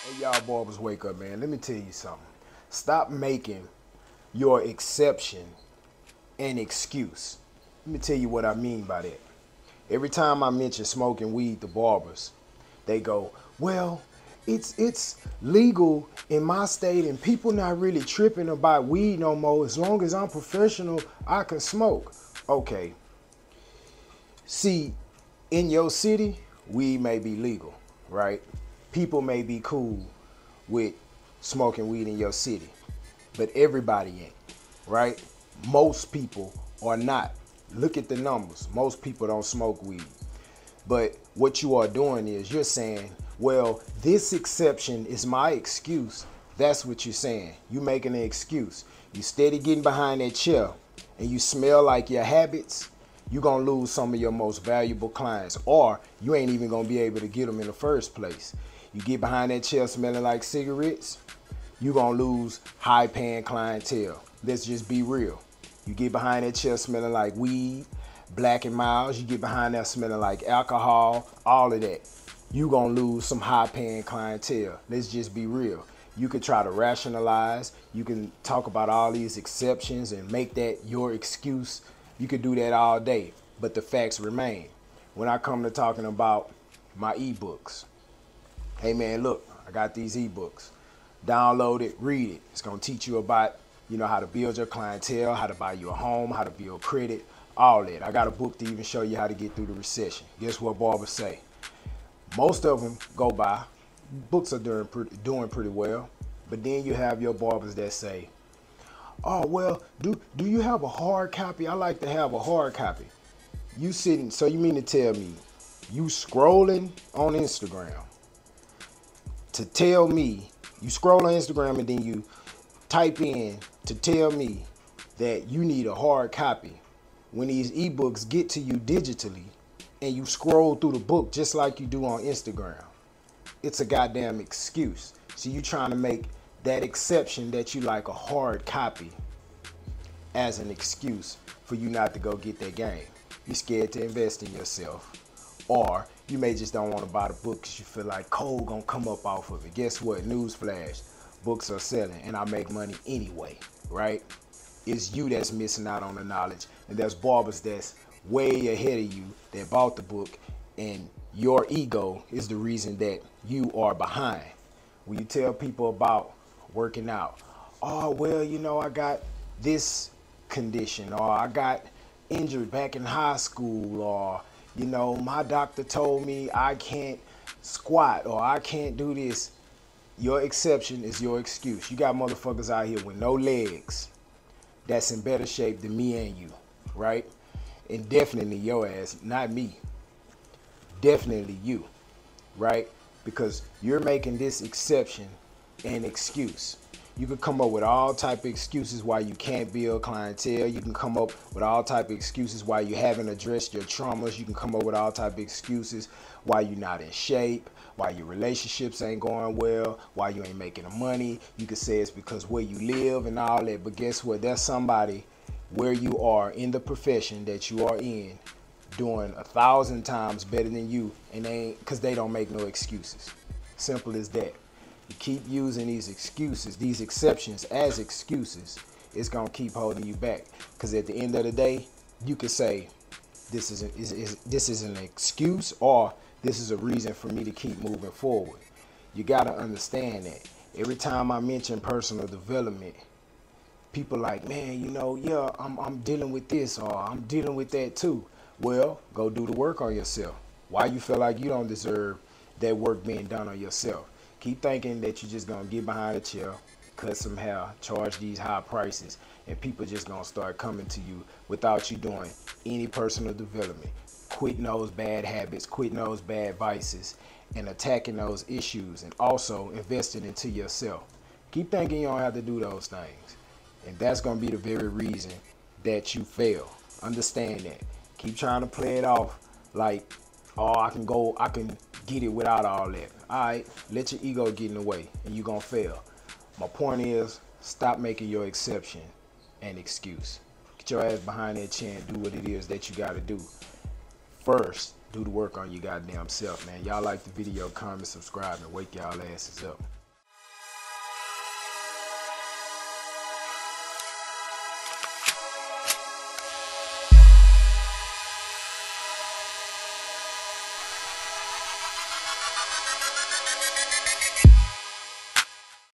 Hey, y'all barbers, wake up, man. Let me tell you something. Stop making your exception an excuse. Let me tell you what I mean by that. Every time I mention smoking weed to barbers, they go, well, it's legal in my state and people not really tripping about weed no more. As long as I'm professional, I can smoke. Okay. See, in your city, weed may be legal, right? People may be cool with smoking weed in your city, but everybody ain't, right? Most people are not. Look at the numbers. Most people don't smoke weed. But what you are doing is you're saying, well, this exception is my excuse. That's what you're saying. You making an excuse. You steady getting behind that chair and you smell like your habits, you're going to lose some of your most valuable clients, or you ain't even going to be able to get them in the first place. You get behind that chair smelling like cigarettes, you're going to lose high-paying clientele. Let's just be real. You get behind that chair smelling like weed, Black and Miles, you get behind that smelling like alcohol, all of that. You're going to lose some high-paying clientele. Let's just be real. You could try to rationalize. You can talk about all these exceptions and make that your excuse. You could do that all day, but the facts remain. When I come to talking about my ebooks, hey man, look, I got these ebooks. Download it, read it. It's gonna teach you about, how to build your clientele, how to buy you a home, how to build credit, all that. I got a book to even show you how to get through the recession. Guess what barbers say? Most of them go by. Books are doing pretty well, but then you have your barbers that say, oh, well, do you have a hard copy? I like to have a hard copy. You sitting, so you mean to tell me you scrolling on Instagram to tell me, you scroll on Instagram and then you type in to tell me that you need a hard copy when these ebooks get to you digitally and you scroll through the book just like you do on Instagram. It's a goddamn excuse. So you trying to make that exception that you like a hard copy as an excuse for you not to go get that game. You're scared to invest in yourself, or you may just don't want to buy the book because you feel like cold gonna come up off of it. Guess what? Newsflash, books are selling and I make money anyway, right? It's you that's missing out on the knowledge, and there's barbers that's way ahead of you that bought the book, and your ego is the reason that you are behind. When you tell people about working out, oh, well, I got this condition, or I got injured back in high school, or, my doctor told me I can't squat, or I can't do this. Your exception is your excuse. You got motherfuckers out here with no legs that's in better shape than me and you, right? And definitely your ass, not me. Definitely you, right? Because you're making this exception an excuse. You can come up with all type of excuses why you can't build clientele. You can come up with all type of excuses why you haven't addressed your traumas. You can come up with all type of excuses why you're not in shape, why your relationships ain't going well, why you ain't making the money. You can say it's because where you live and all that, but guess what? There's somebody where you are in the profession that you are in doing 1,000 times better than you, and because they don't make no excuses. Simple as that. You keep using these excuses, these exceptions as excuses, it's gonna keep holding you back. Because at the end of the day, you could say this is an excuse, or this is a reason for me to keep moving forward. You gotta understand that. Every time I mention personal development, people like, man, yeah, I'm dealing with this, or I'm dealing with that too. Well, go do the work on yourself. Why you feel like you don't deserve that work being done on yourself? Keep thinking that you're just gonna get behind a chair, cut some hair, charge these high prices, and people just gonna start coming to you without you doing any personal development. Quitting those bad habits, quitting those bad vices, and attacking those issues, and also investing into yourself. Keep thinking you don't have to do those things, and that's gonna be the very reason that you fail. Understand that. Keep trying to play it off like, oh, I can get it without all that. All right, let your ego get in the way and you're gonna fail. My point is, stop making your exception an excuse. Get your ass behind that chair and do what it is that you gotta do. First, do the work on your goddamn self, man. Y'all like the video, comment, subscribe, and wake y'all asses up.